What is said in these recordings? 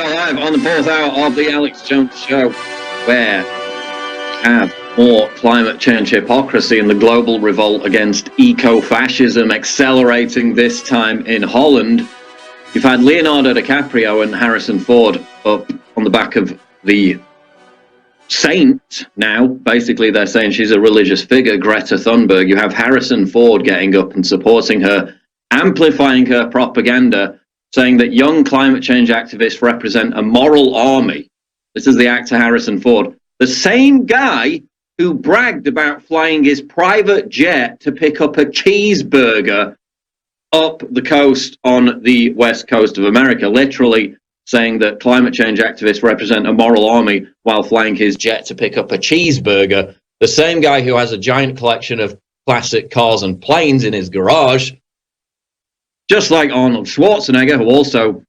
Live on the fourth hour of the Alex Jones Show, where we have more climate change hypocrisy and the global revolt against eco-fascism accelerating this time in Holland. You've had Leonardo DiCaprio and Harrison Ford up on the back of the saint now. Basically, they're saying she's a religious figure, Greta Thunberg. You have Harrison Ford getting up and supporting her, amplifying her propaganda, saying that young climate change activists represent a moral army. This is the actor Harrison Ford, the same guy who bragged about flying his private jet to pick up a cheeseburger up the coast on the west coast of America, literally saying that climate change activists represent a moral army while flying his jet to pick up a cheeseburger. The same guy who has a giant collection of classic cars and planes in his garage, just like Arnold Schwarzenegger, who also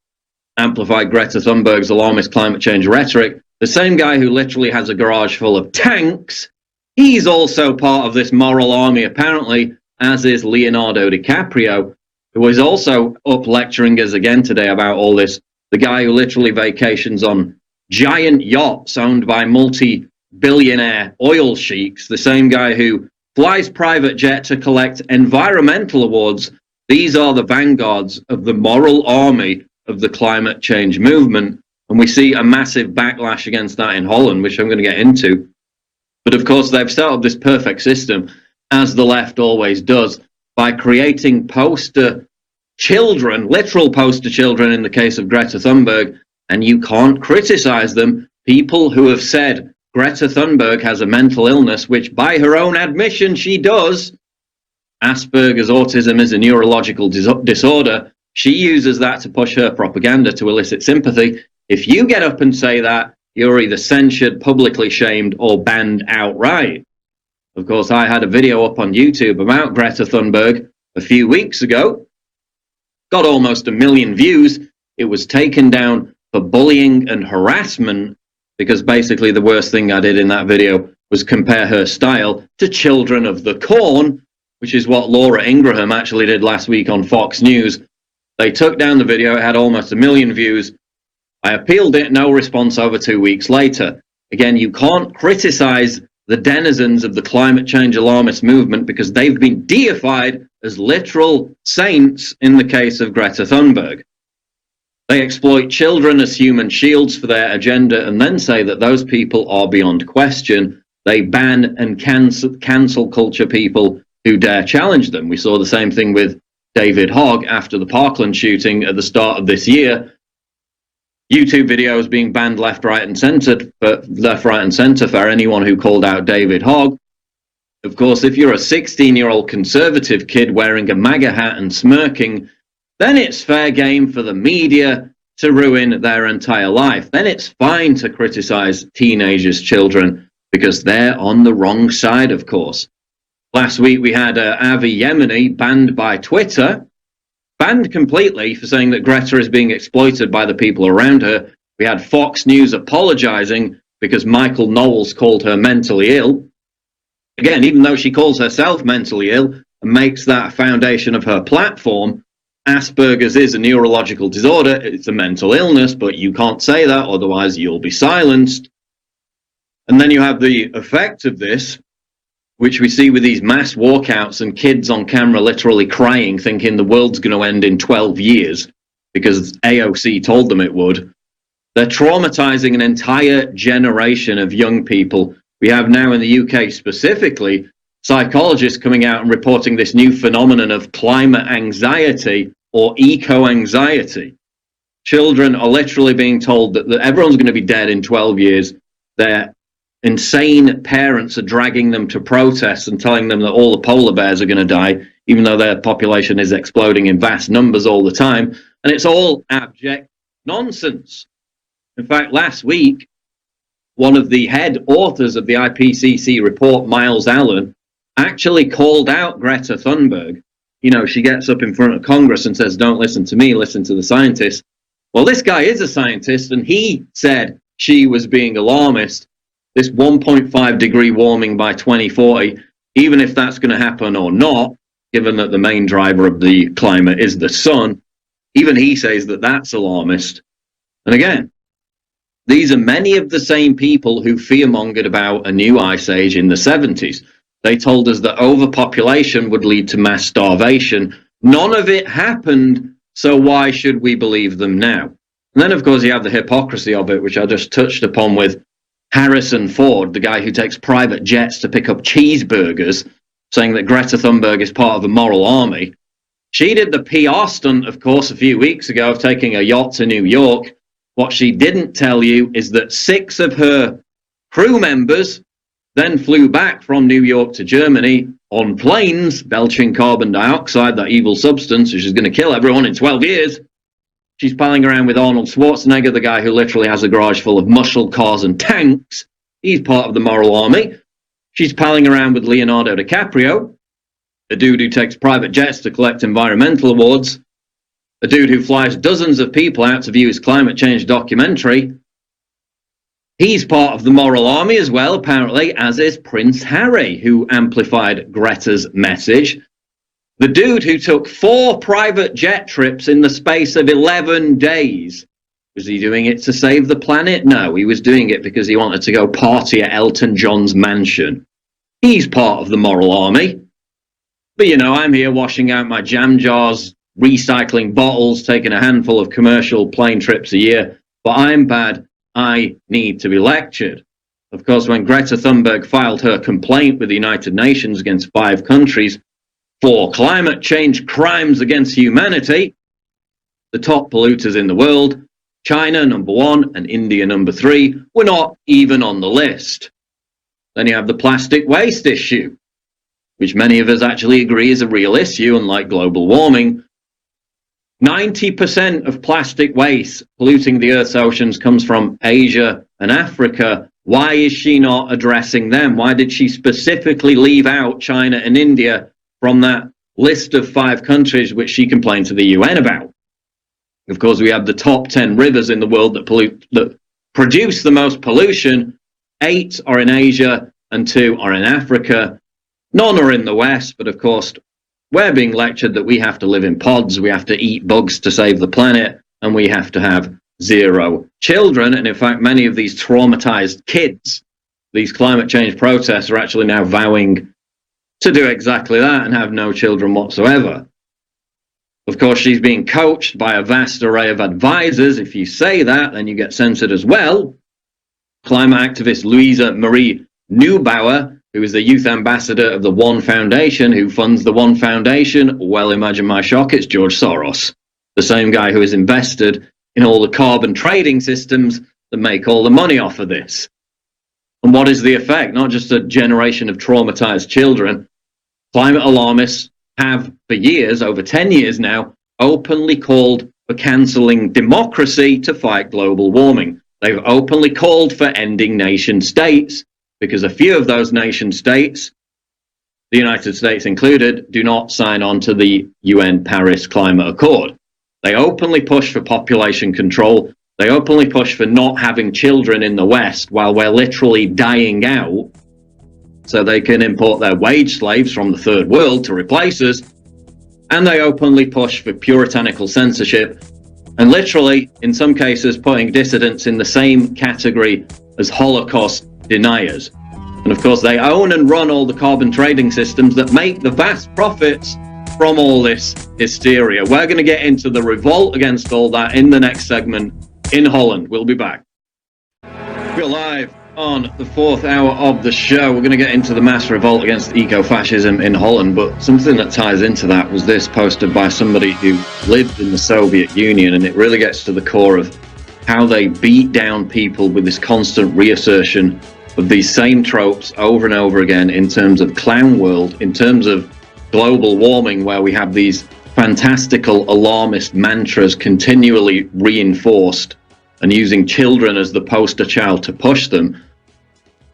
amplified Greta Thunberg's alarmist climate change rhetoric, the same guy who literally has a garage full of tanks, he's also part of this moral army, apparently, as is Leonardo DiCaprio, who is also up lecturing us again today about all this. The guy who literally vacations on giant yachts owned by multi-billionaire oil sheiks, the same guy who flies private jet to collect environmental awards. These are the vanguards of the moral army of the climate change movement. And we see a massive backlash against that in Holland, which I'm going to get into. But of course, they've set up this perfect system, as the left always does, by creating poster children, literal poster children in the case of Greta Thunberg, and you can't criticize them. People who have said Greta Thunberg has a mental illness, which by her own admission she does. Asperger's autism is a neurological disorder. She uses that to push her propaganda to elicit sympathy. If you get up and say that, you're either censured, publicly shamed, or banned outright. Of course, I had a video up on YouTube about Greta Thunberg a few weeks ago. Got almost 1 million views. It was taken down for bullying and harassment, because basically the worst thing I did in that video was compare her style to Children of the Corn, which is what Laura Ingraham actually did last week on Fox News. They took down the video. It had almost 1 million views. I appealed it, no response over 2 weeks later. Again, you can't criticize the denizens of the climate change alarmist movement because they've been deified as literal saints in the case of Greta Thunberg. They exploit children as human shields for their agenda and then say that those people are beyond question. They ban and cancel culture people who dare challenge them. We saw the same thing with David Hogg after the Parkland shooting at the start of this year. YouTube videos being banned left, right, and center for anyone who called out David Hogg. Of course, if you're a 16-year-old conservative kid wearing a MAGA hat and smirking, then it's fair game for the media to ruin their entire life. Then it's fine to criticize teenagers' children because they're on the wrong side, of course. Last week, we had Avi Yemeni banned by Twitter, banned completely for saying that Greta is being exploited by the people around her. We had Fox News apologizing because Michael Knowles called her mentally ill. Again, even though she calls herself mentally ill and makes that foundation of her platform, Asperger's is a neurological disorder. It's a mental illness, but you can't say that, otherwise you'll be silenced. And then you have the effect of this, which we see with these mass walkouts and kids on camera literally crying, thinking the world's going to end in 12 years because AOC told them it would. They're traumatizing an entire generation of young people. We have now in the UK specifically psychologists coming out and reporting this new phenomenon of climate anxiety or eco-anxiety. Children are literally being told that everyone's going to be dead in 12 years. Their insane parents are dragging them to protests and telling them that all the polar bears are going to die, even though their population is exploding in vast numbers all the time. And it's all abject nonsense. In fact, last week, one of the head authors of the IPCC report, Miles Allen, actually called out Greta Thunberg. You know, she gets up in front of Congress and says, don't listen to me, listen to the scientists. Well, this guy is a scientist, and he said she was being alarmist. This 1.5 degree warming by 2040, even if that's going to happen or not, given that the main driver of the climate is the sun, even he says that that's alarmist. And again, These are many of the same people who fearmongered about a new ice age in the 70s. They told us that overpopulation would lead to mass starvation. None of it happened, so why should we believe them now? And then, of course, you have the hypocrisy of it, which I just touched upon with Harrison Ford, the guy who takes private jets to pick up cheeseburgers, saying that Greta Thunberg is part of a moral army. She did the PR stunt, of course, a few weeks ago of taking a yacht to New York. What she didn't tell you is that 6 of her crew members then flew back from New York to Germany on planes, belching carbon dioxide, that evil substance which is going to kill everyone in 12 years. She's palling around with Arnold Schwarzenegger, the guy who literally has a garage full of muscle cars and tanks. He's part of the moral army. She's palling around with Leonardo DiCaprio, a dude who takes private jets to collect environmental awards, a dude who flies dozens of people out to view his climate change documentary. He's part of the moral army as well, apparently, as is Prince Harry, who amplified Greta's message. The dude who took 4 private jet trips in the space of 11 days. Was he doing it to save the planet? No, he was doing it because he wanted to go party at Elton John's mansion. He's part of the moral army. But, you know, I'm here washing out my jam jars, recycling bottles, taking a handful of commercial plane trips a year. But I'm bad. I need to be lectured. Of course, when Greta Thunberg filed her complaint with the United Nations against 5 countries for climate change crimes against humanity, the top polluters in the world, China number 1 and India number 3, were not even on the list. Then you have the plastic waste issue, which many of us actually agree is a real issue, unlike global warming. 90% of plastic waste polluting the Earth's oceans comes from Asia and Africa. Why is she not addressing them? Why did she specifically leave out China and India from that list of 5 countries which she complained to the UN about? Of course, we have the top 10 rivers in the world that produce the most pollution. 8 are in Asia and 2 are in Africa. None are in the West, but of course, we're being lectured that we have to live in pods, we have to eat bugs to save the planet, and we have to have 0 children. And in fact, many of these traumatized kids, these climate change protests, are actually now vowing to do exactly that and have no children whatsoever. Of course, she's being coached by a vast array of advisors. If you say that, then you get censored as well. Climate activist Louisa Marie Neubauer, who is the youth ambassador of the One Foundation, who funds the One Foundation. Well, imagine my shock, it's George Soros, the same guy who is invested in all the carbon trading systems that make all the money off of this. And what is the effect? Not just a generation of traumatized children. Climate alarmists have, for years, over 10 years now, openly called for cancelling democracy to fight global warming. They've openly called for ending nation states, because a few of those nation states, the United States included, do not sign on to the UN Paris Climate Accord. They openly push for population control. They openly push for not having children in the West while we're literally dying out, so they can import their wage slaves from the third world to replace us. And they openly push for puritanical censorship and literally, in some cases, putting dissidents in the same category as Holocaust deniers. And of course, they own and run all the carbon trading systems that make the vast profits from all this hysteria. We're going to get into the revolt against all that in the next segment in Holland. We'll be back. We're live on the 4th hour of the show. We're going to get into the mass revolt against eco-fascism in Holland, but something that ties into that was this, posted by somebody who lived in the Soviet Union, and it really gets to the core of how they beat down people with this constant reassertion of these same tropes over and over again in terms of clown world, in terms of global warming, where we have these fantastical alarmist mantras continually reinforced and using children as the poster child to push them.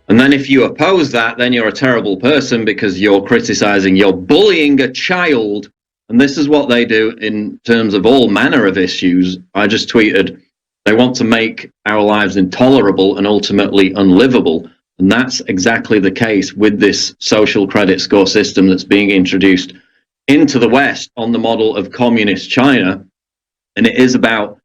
And then if you oppose that, then you're a terrible person because you're criticizing, you're bullying a child. And this is what they do in terms of all manner of issues. I just tweeted, they want to make our lives intolerable and ultimately unlivable. And that's exactly the case with this social credit score system that's being introduced into the West on the model of communist China. And it is about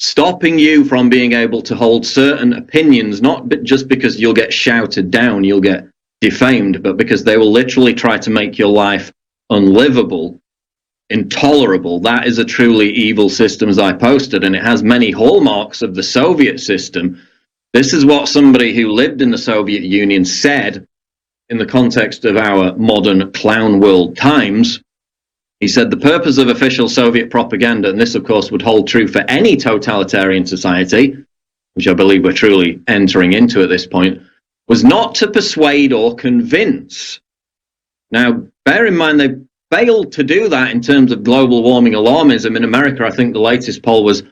stopping you from being able to hold certain opinions, not just because you'll get shouted down, you'll get defamed, but because they will literally try to make your life unlivable, intolerable. That is a truly evil system, as I posted, and it has many hallmarks of the Soviet system. This is what somebody who lived in the Soviet Union said in the context of our modern clown world times. He said the purpose of official Soviet propaganda, and this of course would hold true for any totalitarian society, which I believe we're truly entering into at this point, was not to persuade or convince. Now, bear in mind they failed to do that in terms of global warming alarmism. In America, I think the latest poll was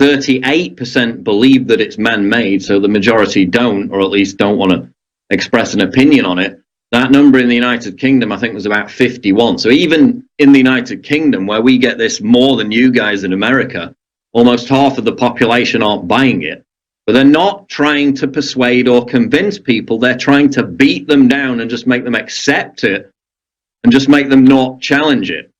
38% believe that it's man-made, so the majority don't, or at least don't want to express an opinion on it. That number in the United Kingdom, I think, was about 51. So even in the United Kingdom, where we get this more than you guys in America, almost half of the population aren't buying it. But they're not trying to persuade or convince people. They're trying to beat them down and just make them accept it and just make them not challenge it.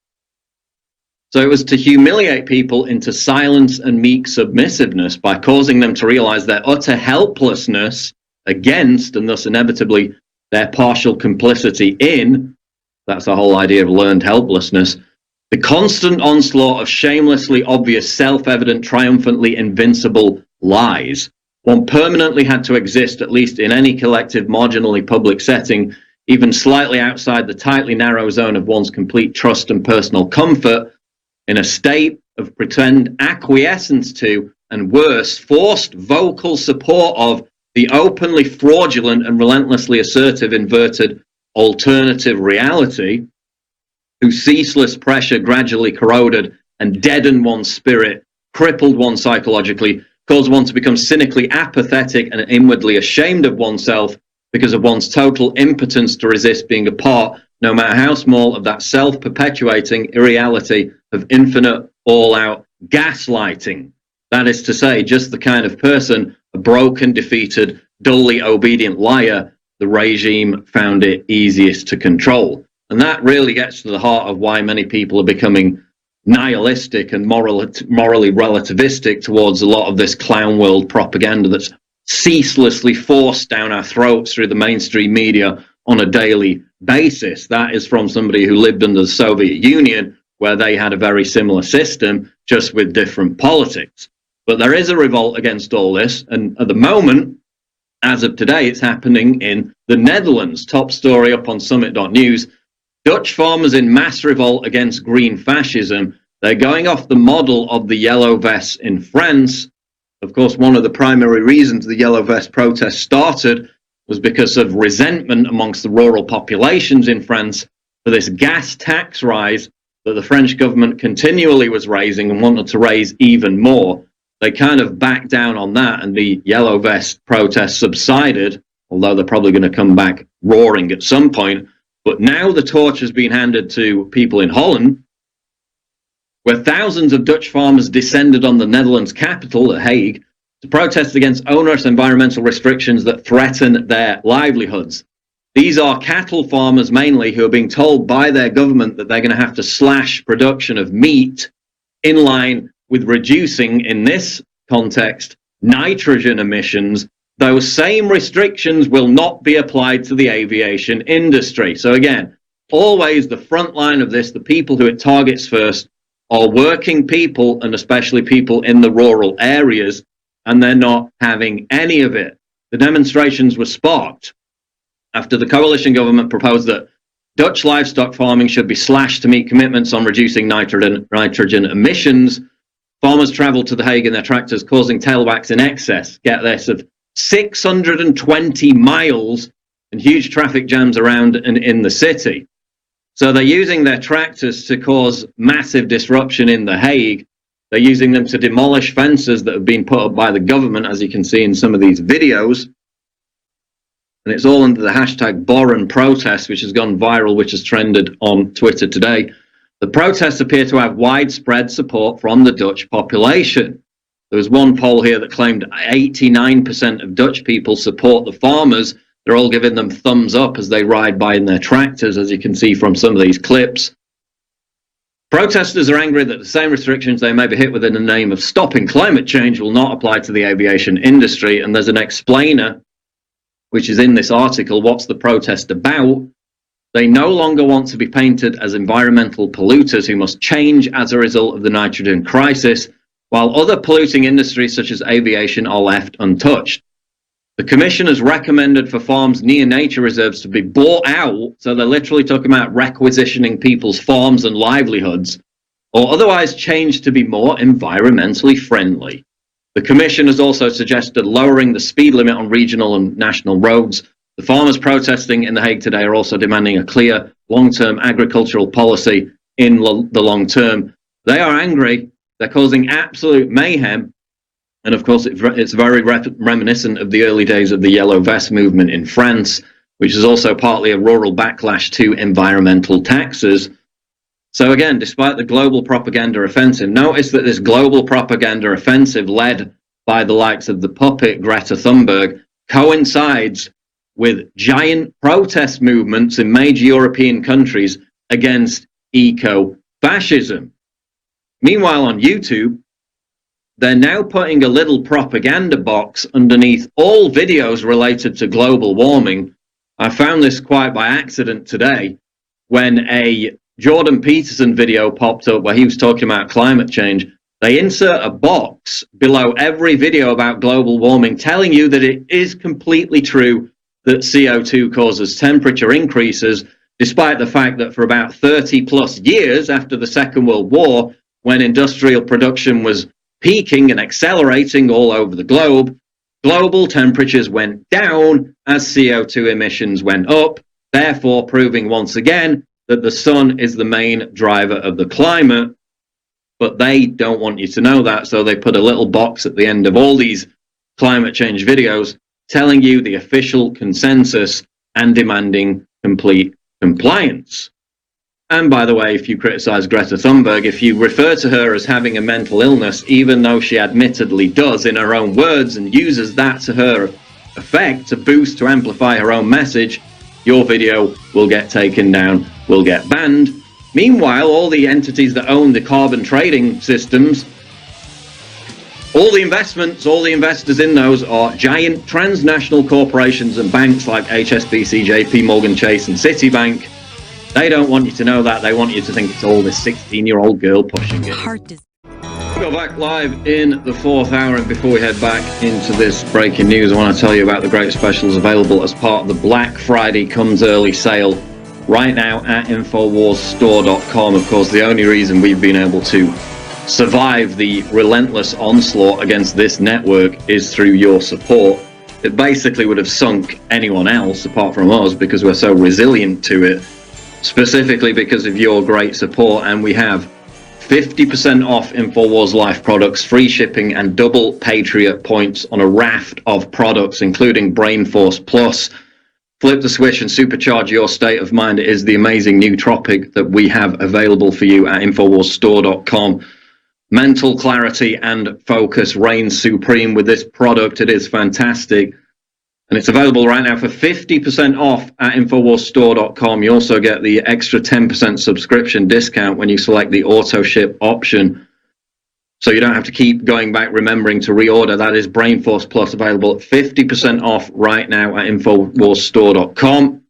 So it was to humiliate people into silence and meek submissiveness by causing them to realize their utter helplessness against, and thus inevitably their partial complicity in, that's the whole idea of learned helplessness, the constant onslaught of shamelessly obvious, self-evident, triumphantly invincible lies. One permanently had to exist, at least in any collective, marginally public setting, even slightly outside the tightly narrow zone of one's complete trust and personal comfort, in a state of pretend acquiescence to, and worse, forced vocal support of, the openly fraudulent and relentlessly assertive inverted alternative reality, whose ceaseless pressure gradually corroded and deadened one's spirit, crippled one psychologically, caused one to become cynically apathetic and inwardly ashamed of oneself because of one's total impotence to resist being a part, no matter how small, of that self-perpetuating irreality of infinite, all-out gaslighting. That is to say, just the kind of person, a broken, defeated, dully obedient liar, the regime found it easiest to control. And that really gets to the heart of why many people are becoming nihilistic and morally relativistic towards a lot of this clown world propaganda that's ceaselessly forced down our throats through the mainstream media on a daily basis. That is from somebody who lived under the Soviet Union, where they had a very similar system, just with different politics. But there is a revolt against all this, and at the moment, as of today, it's happening in the Netherlands. Top story up on summit.news. Dutch farmers in mass revolt against green fascism. They're going off the model of the yellow vests in France. Of course, one of the primary reasons the yellow vest protest started was because of resentment amongst the rural populations in France for this gas tax rise that the French government continually was raising and wanted to raise even more. They kind of backed down on that, and the yellow vest protest subsided, although they're probably going to come back roaring at some point. But now the torch has been handed to people in Holland, where thousands of Dutch farmers descended on the Netherlands capital, The Hague, to protest against onerous environmental restrictions that threaten their livelihoods. These are cattle farmers mainly who are being told by their government that they're going to have to slash production of meat in line with reducing, in this context, nitrogen emissions. Those same restrictions will not be applied to the aviation industry. So again, always the front line of this, the people who it targets first, are working people, and especially people in the rural areas, and they're not having any of it. The demonstrations were sparked after the coalition government proposed that Dutch livestock farming should be slashed to meet commitments on reducing nitrogen emissions. Farmers travelled to The Hague in their tractors, causing tailbacks in excess, get this, of 620 miles and huge traffic jams around and in the city. So they're using their tractors to cause massive disruption in The Hague. They're using them to demolish fences that have been put up by the government, as you can see in some of these videos. And it's all under the hashtag Boren protest, which has gone viral, which has trended on Twitter today. The protests appear to have widespread support from the Dutch population. There was one poll here that claimed 89% of Dutch people support the farmers. They're all giving them thumbs up as they ride by in their tractors, as you can see from some of these clips. Protesters are angry that the same restrictions they may be hit with in the name of stopping climate change will not apply to the aviation industry. And there's an explainer, which is in this article. What's the protest about? They no longer want to be painted as environmental polluters who must change as a result of the nitrogen crisis, while other polluting industries such as aviation are left untouched. The Commission has recommended for farms near nature reserves to be bought out, so they're literally talking about requisitioning people's farms and livelihoods, or otherwise changed to be more environmentally friendly. The Commission has also suggested lowering the speed limit on regional and national roads. The farmers protesting in The Hague today are also demanding a clear long-term agricultural policy in the long term. They are angry. They're causing absolute mayhem. And of course, it's very reminiscent of the early days of the Yellow Vest movement in France, which is also partly a rural backlash to environmental taxes. So again, despite the global propaganda offensive, notice that this global propaganda offensive led by the likes of the puppet Greta Thunberg coincides with giant protest movements in major European countries against eco-fascism. Meanwhile, on YouTube, they're now putting a little propaganda box underneath all videos related to global warming. I found this quite by accident today when a Jordan Peterson video popped up where he was talking about climate change. They insert a box below every video about global warming telling you that it is completely true that CO2 causes temperature increases, despite the fact that for about 30 plus years after the Second World War, when industrial production was peaking and accelerating all over the globe, global temperatures went down as CO2 emissions went up, therefore proving once again that the sun is the main driver of the climate. But they don't want you to know that, so they put a little box at the end of all these climate change videos telling you the official consensus and demanding complete compliance. And by the way, if you criticize Greta Thunberg, if you refer to her as having a mental illness, even though she admittedly does in her own words and uses that to her effect to boost, to amplify her own message, your video will get taken down, will get banned. Meanwhile, all the entities that own the carbon trading systems, all the investments, all the investors in those are giant transnational corporations and banks like HSBC, JP Morgan Chase and Citibank. They don't want you to know that. They want you to think it's all this 16-year-old girl pushing it. We'll go back live in the fourth hour, and before we head back into this breaking news, I want to tell you about the great specials available as part of the Black Friday Comes Early sale right now at InfoWarsStore.com. Of course, the only reason we've been able to survive the relentless onslaught against this network is through your support. It basically would have sunk anyone else apart from us because we're so resilient to it, specifically because of your great support. And we have 50% off InfoWars Life products, free shipping and double Patriot points on a raft of products, including BrainForce Plus. Flip the switch and supercharge your state of mind. It is the amazing nootropic that we have available for you at InfoWarsStore.com. Mental clarity and focus reigns supreme with this product. It is fantastic. And it's available right now for 50% off at InfoWarsStore.com. You also get the extra 10% subscription discount when you select the auto ship option. So you don't have to keep going back remembering to reorder. That is BrainForce Plus, available at 50% off right now at InfoWarsStore.com,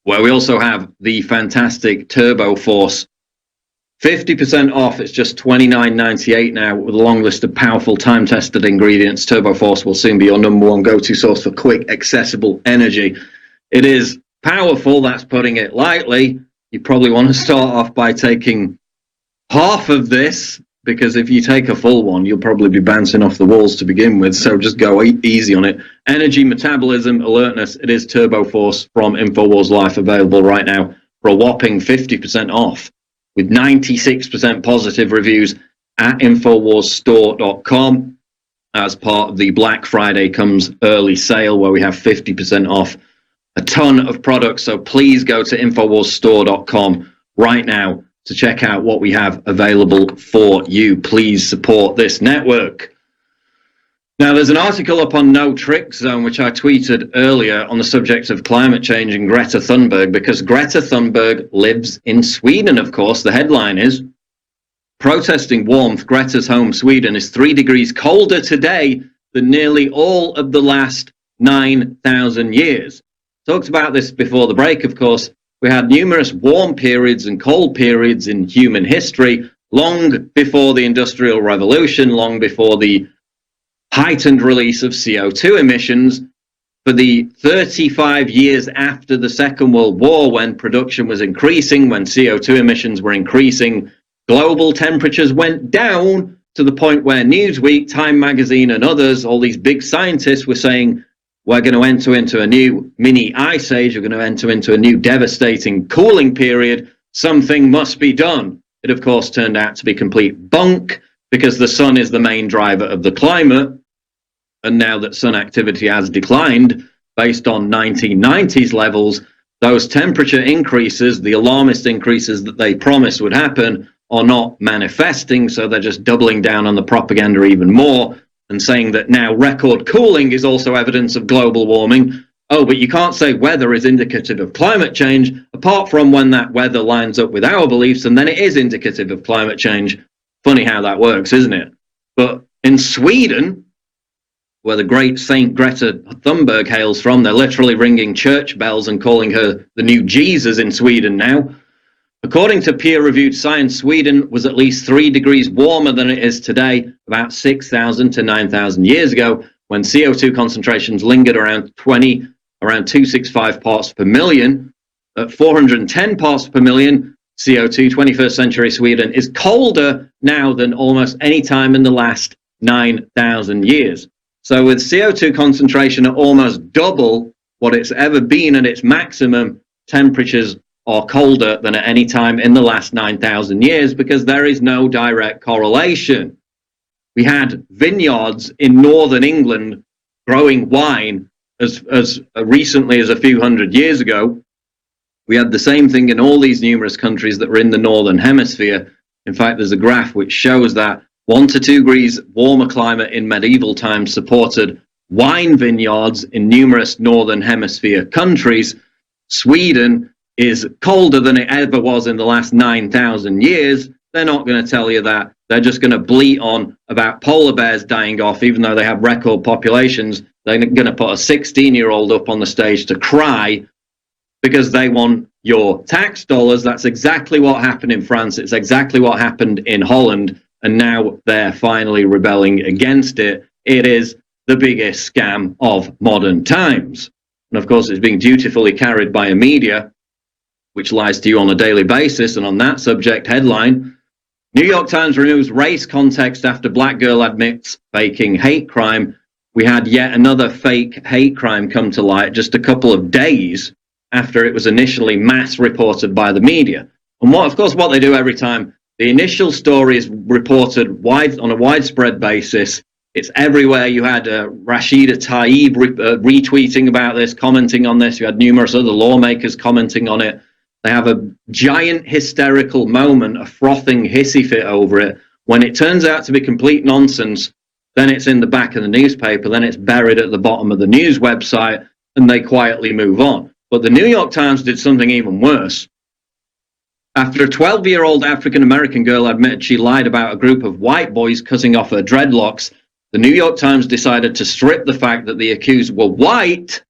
where we also have the fantastic Turbo Force. 50% off. It's just $29.98 now with a long list of powerful time-tested ingredients. Turbo Force will soon be your number one go-to source for quick, accessible energy. It is powerful, that's putting it lightly. You probably want to start off by taking half of this, because if you take a full one, you'll probably be bouncing off the walls to begin with. So just go easy on it. Energy, metabolism, alertness. It is Turbo Force from InfoWars Life, available right now for a whopping 50% off, with 96% positive reviews at InfoWarsStore.com as part of the Black Friday Comes Early sale, where we have 50% off a ton of products. So please go to InfoWarsStore.com right now to check out what we have available for you. Please support this network. Now, there's an article up on No Trick Zone, which I tweeted earlier, on the subject of climate change and Greta Thunberg, because Greta Thunberg lives in Sweden, of course. The headline is, protesting warmth, Greta's home, Sweden, is 3 degrees colder today than nearly all of the last 9,000 years. Talked about this before the break, of course. We had numerous warm periods and cold periods in human history, long before the Industrial Revolution, long before the heightened release of CO2 emissions. For the 35 years after the Second World War, when production was increasing, when CO2 emissions were increasing, global temperatures went down to the point where Newsweek, Time Magazine, and others, all these big scientists, were saying, we're going to enter into a new mini ice age, we're going to enter into a new devastating cooling period, something must be done. It, of course, turned out to be complete bunk, because the sun is the main driver of the climate. And now that sun activity has declined based on 1990s levels, those temperature increases, the alarmist increases that they promised would happen, are not manifesting. So they're just doubling down on the propaganda even more and saying that now record cooling is also evidence of global warming. Oh, but you can't say weather is indicative of climate change, apart from when that weather lines up with our beliefs, and then it is indicative of climate change. Funny how that works, isn't it? But in Sweden, where the great Saint Greta Thunberg hails from, they're literally ringing church bells and calling her the new Jesus in Sweden now. According to peer-reviewed science, Sweden was at least 3 degrees warmer than it is today, about 6,000 to 9,000 years ago, when CO2 concentrations lingered around 265 parts per million. At 410 parts per million, CO2, 21st century Sweden is colder now than almost any time in the last 9,000 years. So with CO2 concentration at almost double what it's ever been at its maximum, temperatures are colder than at any time in the last 9,000 years, because there is no direct correlation. We had vineyards in northern England growing wine as recently as a few hundred years ago. We had the same thing in all these numerous countries that were in the northern hemisphere. In fact, there's a graph which shows that 1 to 2 degrees warmer climate in medieval times supported wine vineyards in numerous northern hemisphere countries. Sweden is colder than it ever was in the last 9,000 years. They're not going to tell you that. They're just going to bleat on about polar bears dying off, even though they have record populations. They're going to put a 16-year-old up on the stage to cry because they want your tax dollars. That's exactly what happened in France. It's exactly what happened in Holland. And now they're finally rebelling against it. It is the biggest scam of modern times. And of course, it's being dutifully carried by a media which lies to you on a daily basis. And on that subject, headline, New York Times removes race context after black girl admits faking hate crime. We had yet another fake hate crime come to light just a couple of days after it was initially mass reported by the media. And what they do every time the initial story is reported on a widespread basis, it's everywhere. You had Rashida Tlaib retweeting about this, commenting on this. You had numerous other lawmakers commenting on it. They have a giant hysterical moment, a frothing hissy fit over it. When it turns out to be complete nonsense, then it's in the back of the newspaper, then it's buried at the bottom of the news website, and they quietly move on. But the New York Times did something even worse. After a 12-year-old African-American girl admitted she lied about a group of white boys cutting off her dreadlocks, the New York Times decided to strip the fact that the accused were white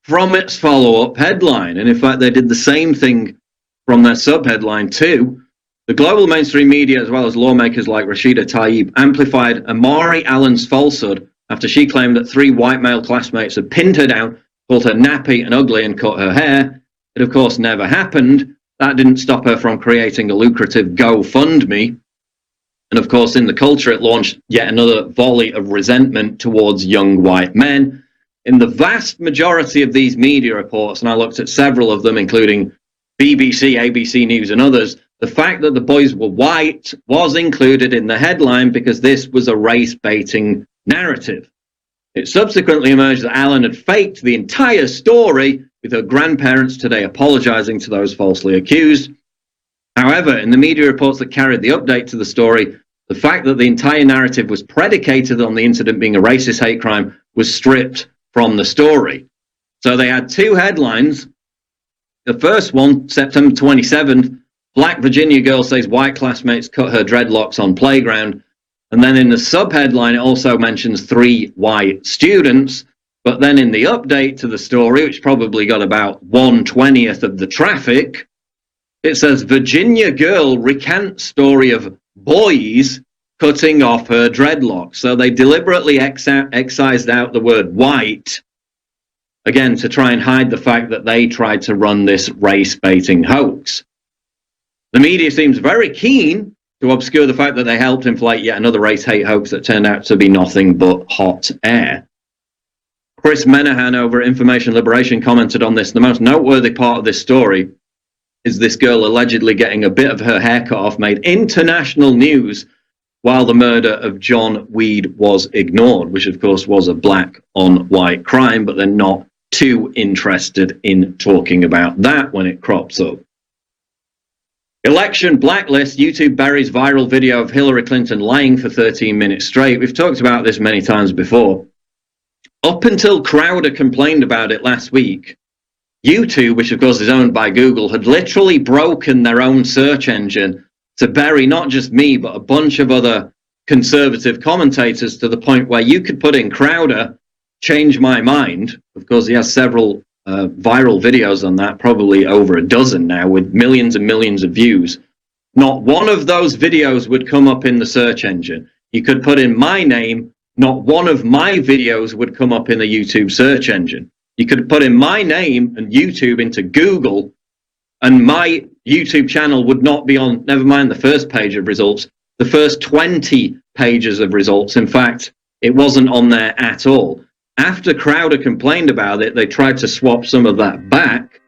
from its follow-up headline. And in fact, they did the same thing from their sub-headline too. The global mainstream media, as well as lawmakers like Rashida Tlaib, amplified Amari Allen's falsehood after she claimed that 3 white male classmates had pinned her down, called her nappy and ugly, and cut her hair. It, of course, never happened. That didn't stop her from creating a lucrative GoFundMe. And of course, in the culture, it launched yet another volley of resentment towards young white men. In the vast majority of these media reports, and I looked at several of them, including BBC, ABC News, and others, the fact that the boys were white was included in the headline because this was a race-baiting narrative. It subsequently emerged that Allen had faked the entire story, with her grandparents today apologizing to those falsely accused. However, in the media reports that carried the update to the story, the fact that the entire narrative was predicated on the incident being a racist hate crime was stripped from the story. So they had 2 headlines. The first one, September 27th, Black Virginia girl says white classmates cut her dreadlocks on playground. And then in the subheadline, it also mentions 3 white students. But then in the update to the story, which probably got about 1/20th of the traffic, it says Virginia girl recants story of boys cutting off her dreadlocks. So they deliberately excised out the word white, again, to try and hide the fact that they tried to run this race-baiting hoax. The media seems very keen to obscure the fact that they helped inflate yet another race-hate hoax that turned out to be nothing but hot air. Chris Menahan over at Information Liberation commented on this. The most noteworthy part of this story is this girl allegedly getting a bit of her hair cut off made international news while the murder of John Weed was ignored, which of course was a black on white crime, but they're not too interested in talking about that when it crops up. Election blacklist. YouTube buries viral video of Hillary Clinton lying for 13 minutes straight. We've talked about this many times before. Up until Crowder complained about it last week, YouTube, which of course is owned by Google, had literally broken their own search engine to bury not just me, but a bunch of other conservative commentators, to the point where you could put in Crowder, change my mind. Of course, he has several viral videos on that, probably over a dozen now, with millions and millions of views. Not one of those videos would come up in the search engine. You could put in my name, not one of my videos would come up in the YouTube search engine. You could put in my name and YouTube into Google, and my YouTube channel would not be on, never mind the first page of results, the first 20 pages of results. In fact, it wasn't on there at all. After Crowder complained about it, they tried to swap some of that back.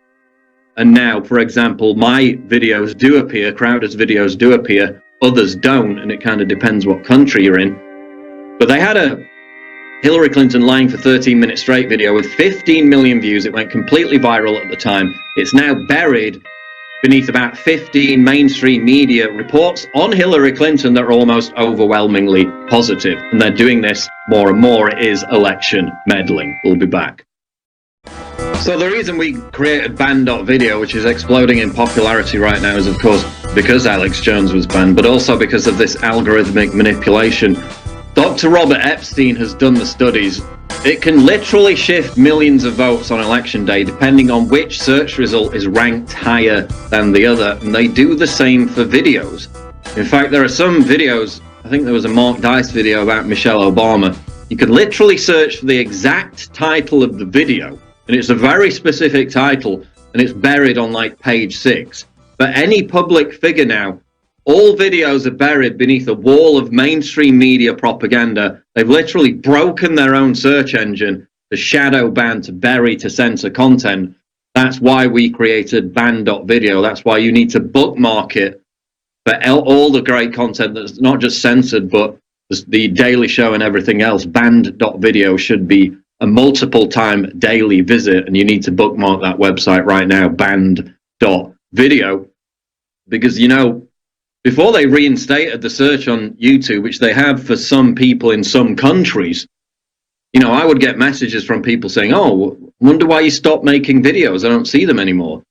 And now, for example, my videos do appear, Crowder's videos do appear, others don't, and it kind of depends what country you're in. But they had a Hillary Clinton lying for 13 minutes straight video with 15 million views. It went completely viral at the time. It's now buried beneath about 15 mainstream media reports on Hillary Clinton that are almost overwhelmingly positive. And they're doing this more and more. It is election meddling. We'll be back. So the reason we created Ban.video, which is exploding in popularity right now, is of course because Alex Jones was banned, but also because of this algorithmic manipulation. Dr. Robert Epstein has done the studies. It can literally shift millions of votes on election day depending on which search result is ranked higher than the other, and they do the same for videos. In fact, there are some videos, I think there was a Mark Dice video about Michelle Obama. You could literally search for the exact title of the video, and it's a very specific title, and it's buried on like page 6. But any public figure now, all videos are buried beneath a wall of mainstream media propaganda. They've literally broken their own search engine to shadow ban, to bury, to censor content. That's why we created Ban.video. That's why you need to bookmark it for all the great content that's not just censored, but the Daily Show and everything else. Ban.video should be a multiple time daily visit, and you need to bookmark that website right now, Ban.video, because, you know, before they reinstated the search on YouTube, which they have for some people in some countries, you know, I would get messages from people saying, oh, wonder why you stopped making videos. I don't see them anymore.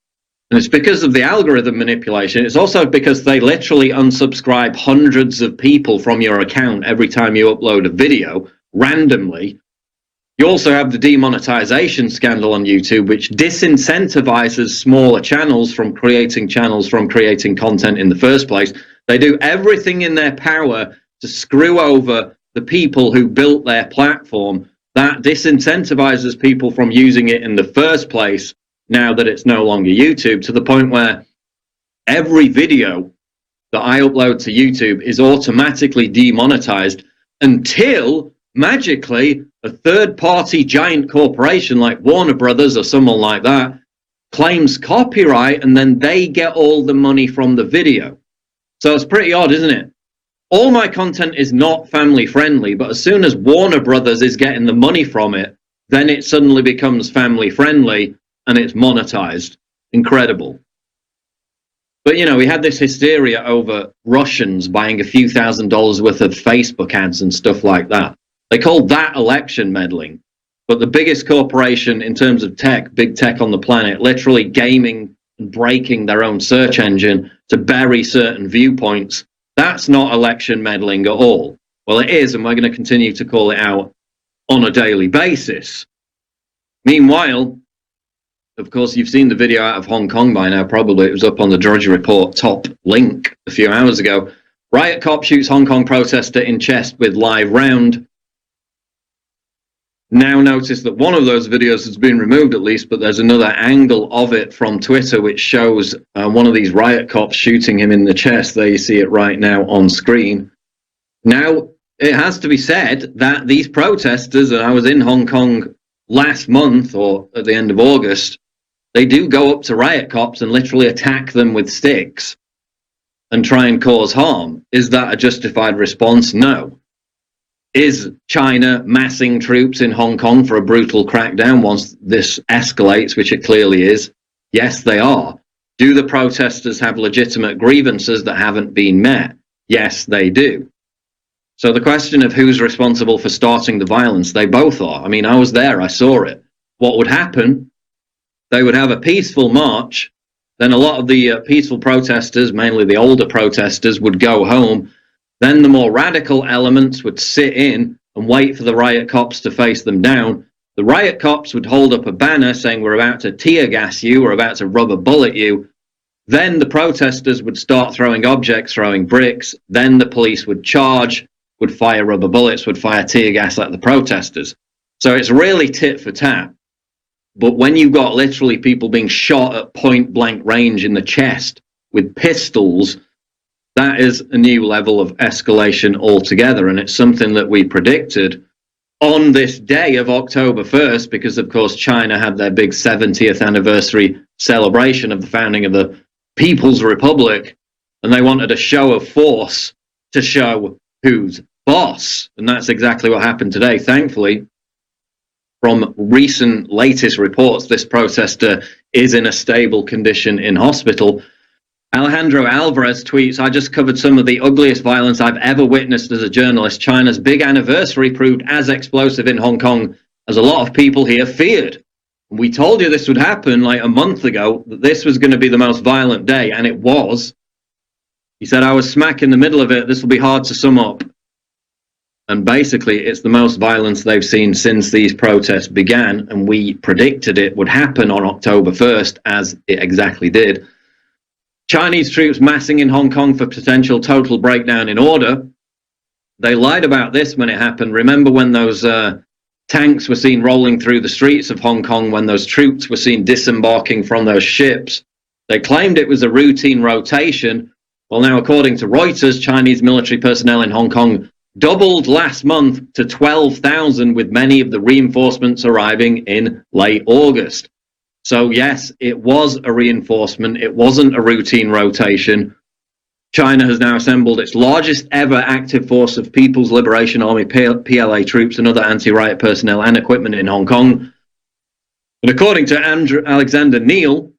And it's because of the algorithm manipulation. It's also because they literally unsubscribe hundreds of people from your account every time you upload a video randomly. You also have the demonetization scandal on YouTube, which disincentivizes smaller channels from creating content in the first place. They do everything in their power to screw over the people who built their platform. That disincentivizes people from using it in the first place now that it's no longer YouTube, to the point where every video that I upload to YouTube is automatically demonetized until magically a third-party giant corporation like Warner Brothers or someone like that claims copyright, and then they get all the money from the video. So it's pretty odd, isn't it? All my content is not family friendly, but as soon as Warner Brothers is getting the money from it, then it suddenly becomes family friendly and it's monetized. Incredible. But, you know, we had this hysteria over Russians buying a few $1,000s worth of Facebook ads and stuff like that. They called that election meddling. But the biggest corporation in terms of tech, big tech on the planet, literally gaming and breaking their own search engine to bury certain viewpoints. That's not election meddling at all. Well, it is, and we're going to continue to call it out on a daily basis. Meanwhile, of course, you've seen the video out of Hong Kong by now, probably. It was up on the Drudge Report top link a few hours ago. Riot cop shoots Hong Kong protester in chest with live round. Now notice that one of those videos has been removed at least, but there's another angle of it from Twitter which shows one of these riot cops shooting him in the chest. There you see it right now on screen. Now, it has to be said that these protesters, and I was in Hong Kong last month or at the end of August, they do go up to riot cops and literally attack them with sticks and try and cause harm. Is that a justified response? No. Is China massing troops in Hong Kong for a brutal crackdown once this escalates, which it clearly is? Yes, they are. Do the protesters have legitimate grievances that haven't been met? Yes, they do. So the question of who's responsible for starting the violence, they both are. I mean, I was there, I saw it. What would happen? They would have a peaceful march, then a lot of the peaceful protesters, mainly the older protesters, would go home. Then the more radical elements would sit in and wait for the riot cops to face them down. The riot cops would hold up a banner saying, we're about to tear gas you, we're about to rubber bullet you. Then the protesters would start throwing objects, throwing bricks. Then the police would charge, would fire rubber bullets, would fire tear gas at the protesters. So it's really tit for tat. But when you've got literally people being shot at point blank range in the chest with pistols, that is a new level of escalation altogether. And it's something that we predicted on this day of October 1st, because of course China had their big 70th anniversary celebration of the founding of the People's Republic, and they wanted a show of force to show who's boss. And that's exactly what happened today. Thankfully, from recent latest reports, this protester is in a stable condition in hospital. Alejandro Alvarez tweets, I just covered some of the ugliest violence I've ever witnessed as a journalist. China's big anniversary proved as explosive in Hong Kong as a lot of people here feared. We told you this would happen like a month ago, that this was going to be the most violent day, and it was. He said, I was smack in the middle of it. This will be hard to sum up. And basically, it's the most violence they've seen since these protests began, and we predicted it would happen on October 1st, as it exactly did. Chinese troops massing in Hong Kong for potential total breakdown in order. They lied about this when it happened. Remember when those tanks were seen rolling through the streets of Hong Kong, when those troops were seen disembarking from those ships? They claimed it was a routine rotation. Well, now, according to Reuters, Chinese military personnel in Hong Kong doubled last month to 12,000, with many of the reinforcements arriving in late August. So yes, it was a reinforcement. It wasn't a routine rotation. China has now assembled its largest ever active force of People's Liberation Army, PLA troops and other anti-riot personnel and equipment in Hong Kong. And according to Alexander Neil,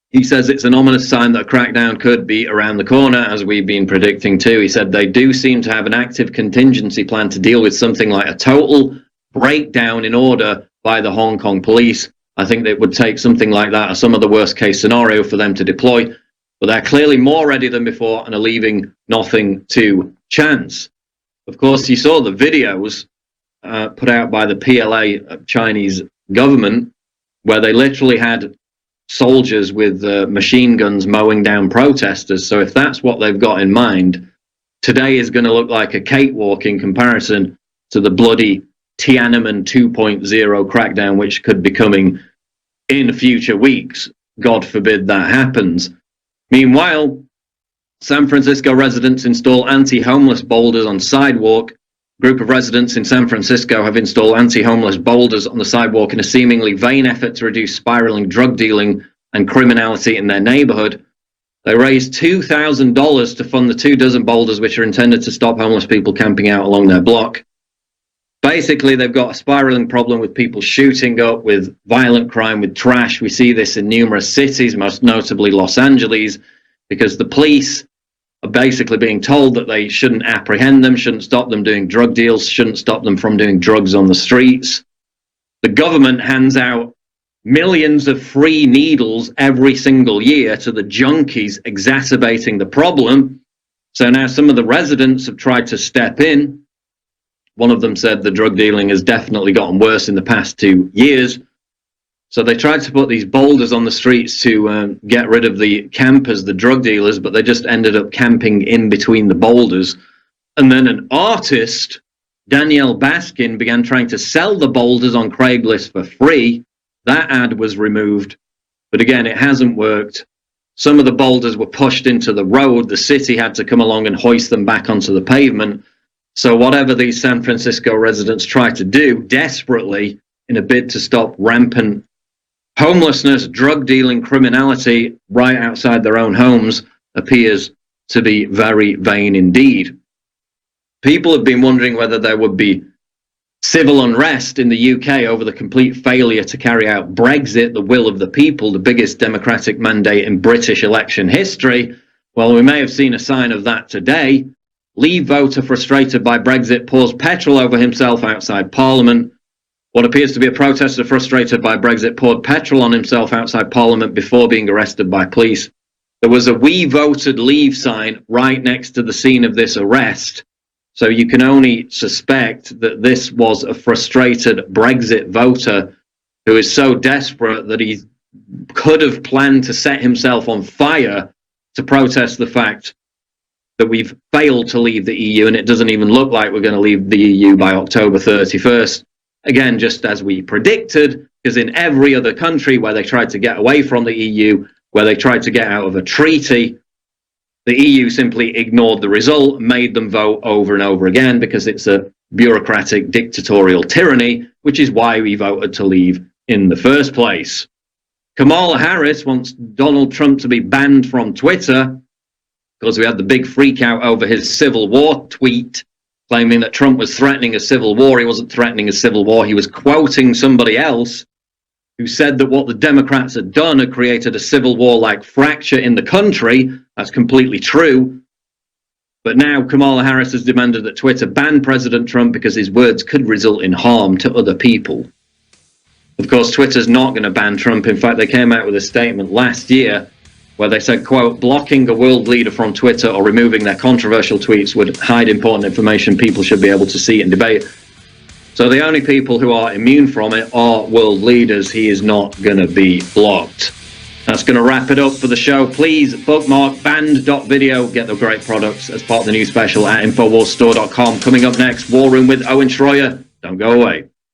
he says it's an ominous sign that a crackdown could be around the corner, as we've been predicting too. He said they do seem to have an active contingency plan to deal with something like a total breakdown in order by the Hong Kong police. I think it would take something like that, or some of the worst case scenario, for them to deploy. But they're clearly more ready than before and are leaving nothing to chance. Of course, you saw the videos put out by the PLA Chinese government, where they literally had soldiers with machine guns mowing down protesters. So if that's what they've got in mind, today is going to look like a cakewalk in comparison to the bloody Tiananmen 2.0 crackdown, which could be coming in future weeks. God forbid that happens. Meanwhile, San Francisco residents install anti-homeless boulders on sidewalk. A group of residents in San Francisco have installed anti-homeless boulders on the sidewalk in a seemingly vain effort to reduce spiraling drug dealing and criminality in their neighborhood. They raised $2,000 to fund the 24 boulders, which are intended to stop homeless people camping out along their block. Basically, they've got a spiraling problem with people shooting up, with violent crime, with trash. We see this in numerous cities, most notably Los Angeles, because the police are basically being told that they shouldn't apprehend them, shouldn't stop them doing drug deals, shouldn't stop them from doing drugs on the streets. The government hands out millions of free needles every single year to the junkies, exacerbating the problem. So now some of the residents have tried to step in. One of them said the drug dealing has definitely gotten worse in the past 2 years. So they tried to put these boulders on the streets to get rid of the campers, the drug dealers, but they just ended up camping in between the boulders. And then an artist, Danielle Baskin, began trying to sell the boulders on Craigslist for free. That ad was removed. But again, it hasn't worked. Some of the boulders were pushed into the road. The city had to come along and hoist them back onto the pavement. So whatever these San Francisco residents try to do desperately in a bid to stop rampant homelessness, drug dealing, criminality right outside their own homes appears to be very vain indeed. People have been wondering whether there would be civil unrest in the UK over the complete failure to carry out Brexit, the will of the people, the biggest democratic mandate in British election history. Well, we may have seen a sign of that today. Leave voter frustrated by Brexit pours petrol over himself outside Parliament. What appears to be a protester frustrated by Brexit poured petrol on himself outside Parliament before being arrested by police. There was a "We voted Leave" sign right next to the scene of this arrest. So you can only suspect that this was a frustrated Brexit voter who is so desperate that he could have planned to set himself on fire to protest the fact that we've failed to leave the EU, and it doesn't even look like we're going to leave the EU by October 31st. Again, just as we predicted, because in every other country where they tried to get away from the EU, where they tried to get out of a treaty, the EU simply ignored the result, made them vote over and over again because it's a bureaucratic dictatorial tyranny, which is why we voted to leave in the first place. Kamala Harris wants Donald Trump to be banned from Twitter because we had the big freak out over his Civil War tweet claiming that Trump was threatening a civil war. He wasn't threatening a civil war. He was quoting somebody else who said that what the Democrats had done had created a civil war-like fracture in the country. That's completely true. But now Kamala Harris has demanded that Twitter ban President Trump because his words could result in harm to other people. Of course, Twitter's not going to ban Trump. In fact, they came out with a statement last year where they said, quote, blocking a world leader from Twitter or removing their controversial tweets would hide important information people should be able to see and debate. So the only people who are immune from it are world leaders. He is not going to be blocked. That's going to wrap it up for the show. Please bookmark band.video. Get the great products as part of the new special at InfoWarsStore.com. Coming up next, War Room with Owen Schroyer. Don't go away.